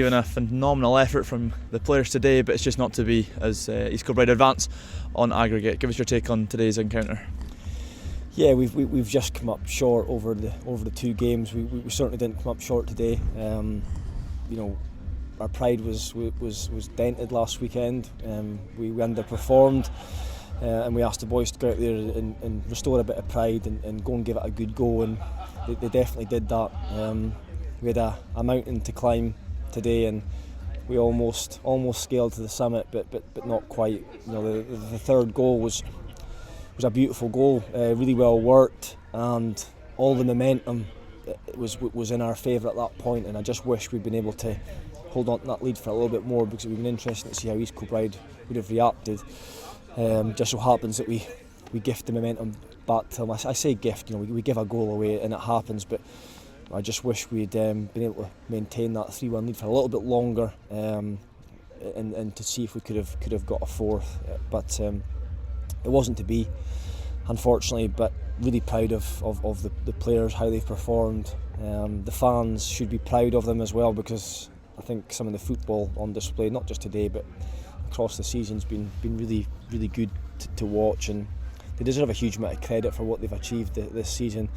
Stephen, a phenomenal effort from the players today, but it's just not to be as East Kilbride advance on aggregate. Give us your take on today's encounter. Yeah, we've just come up short over the two games. We certainly didn't come up short today. Our pride was dented last weekend. We underperformed, and we asked the boys to go out there and restore a bit of pride and go and give it a good go, and they definitely did that. We had a mountain to climb today, and we almost scaled to the summit, but not quite. The third goal was a beautiful goal, really well worked, and all the momentum was in our favour at that point. And I just wish we'd been able to hold on to that lead for a little bit more, because it would have been interesting to see how East Kilbride would have reacted. Just so happens that we gift the momentum back to them. I say gift, we give a goal away and it happens, but I just wish we'd been able to maintain that 3-1 lead for a little bit longer, and to see if we could have got a fourth. But it wasn't to be, unfortunately. But really proud of the players, how they've performed. The fans should be proud of them as well, because I think some of the football on display, not just today but across the season's been really, really good to watch, and they deserve a huge amount of credit for what they've achieved this season.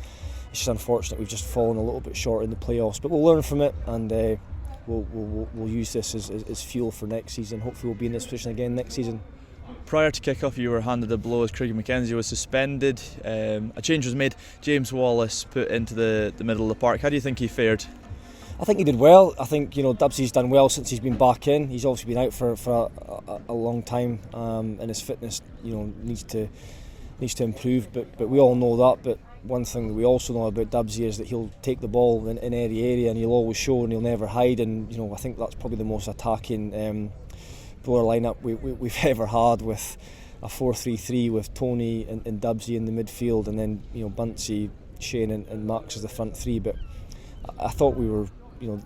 It's just unfortunate we've just fallen a little bit short in the playoffs, but we'll learn from it, and we'll use this as fuel for next season. Hopefully we'll be in this position again next season. Prior to kick-off, you were handed a blow as Craig McKenzie was suspended. A change was made. James Wallace put into the middle of the park. How do you think he fared? I think he did well. I think Dubsy's done well since he's been back in. He's obviously been out for a long time, and his fitness needs to improve. But we all know that. But one thing that we also know about Dubsy is that he'll take the ball in any area, and he'll always show, and he'll never hide. And I think that's probably the most attacking blower lineup we've ever had, with a 4-3-3 with Tony and Dubsy in the midfield, and then Bunty, Shane and Max as the front three. But I thought we were,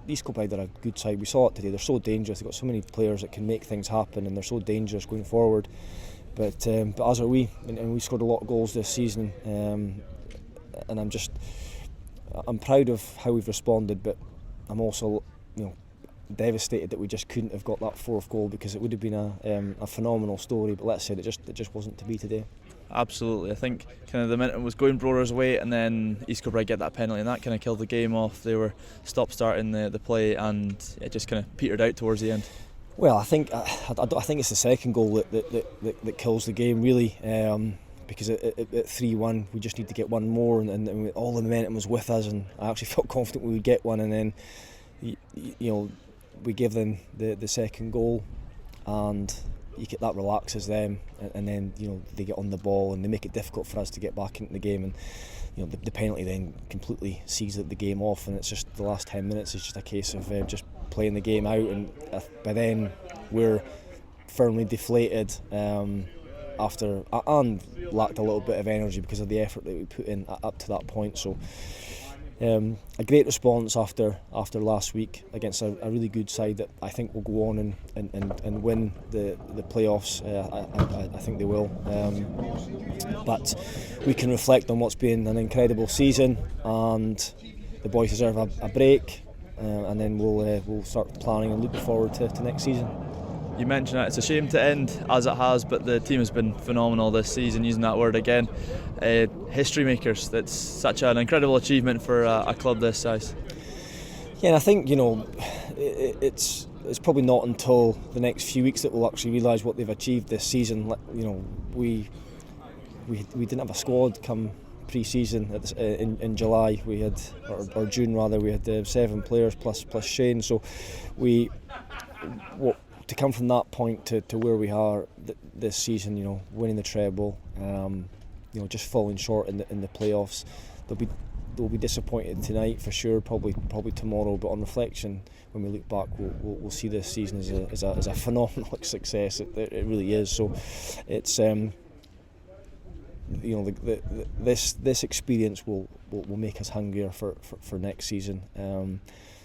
East Kilbride are a good side. We saw it today. They're so dangerous. They've got so many players that can make things happen, and they're so dangerous going forward. But as are we, and we scored a lot of goals this season. And I'm proud of how we've responded, but I'm also devastated that we just couldn't have got that fourth goal, because it would have been a phenomenal story. But let's say it just wasn't to be today. Absolutely. I think kind of the momentum was going Brorer's way, and then East Kilbride get that penalty, and that kind of killed the game off. They were stop-starting the play, and it just kind of petered out towards the end. Well, I think it's the second goal that kills the game, really. Because at 3-1 we just need to get one more, and all the momentum was with us, and I actually felt confident we would get one, and then we give them the second goal, and that relaxes them, and then they get on the ball and they make it difficult for us to get back into the game, and the penalty then completely sees the game off, and it's just the last 10 minutes is just a case of just playing the game out, and by then we're firmly deflated. After and lacked a little bit of energy because of the effort that we put in up to that point. So a great response after last week against a really good side that I think will go on and win the playoffs. I think they will. But we can reflect on what's been an incredible season, and the boys deserve a break, and then we'll start planning and looking forward to next season. You mentioned it, it's a shame to end as it has, but the team has been phenomenal this season, using that word again. History makers, that's such an incredible achievement for a club this size. Yeah, and I think it's probably not until the next few weeks that we'll actually realise what they've achieved this season. We didn't have a squad come pre-season in July. We had, or June rather, we had 7 players plus Shane. So to come from that point to where we are this season, winning the treble, just falling short in the playoffs, they'll be disappointed tonight for sure, probably tomorrow. But on reflection, when we look back, we'll see this season as a phenomenal success. It really is. So it's this experience will make us hungrier for next season.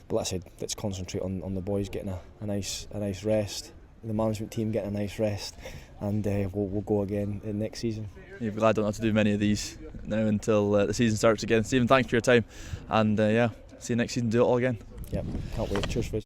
But like I said, let's concentrate on the boys getting a nice rest, the management team getting a nice rest, and we'll go again in next season. You'll be glad I don't have to do many of these now until the season starts again. Stephen, thanks for your time, and see you next season, do it all again. Yeah, can't wait. Cheers, Fizz.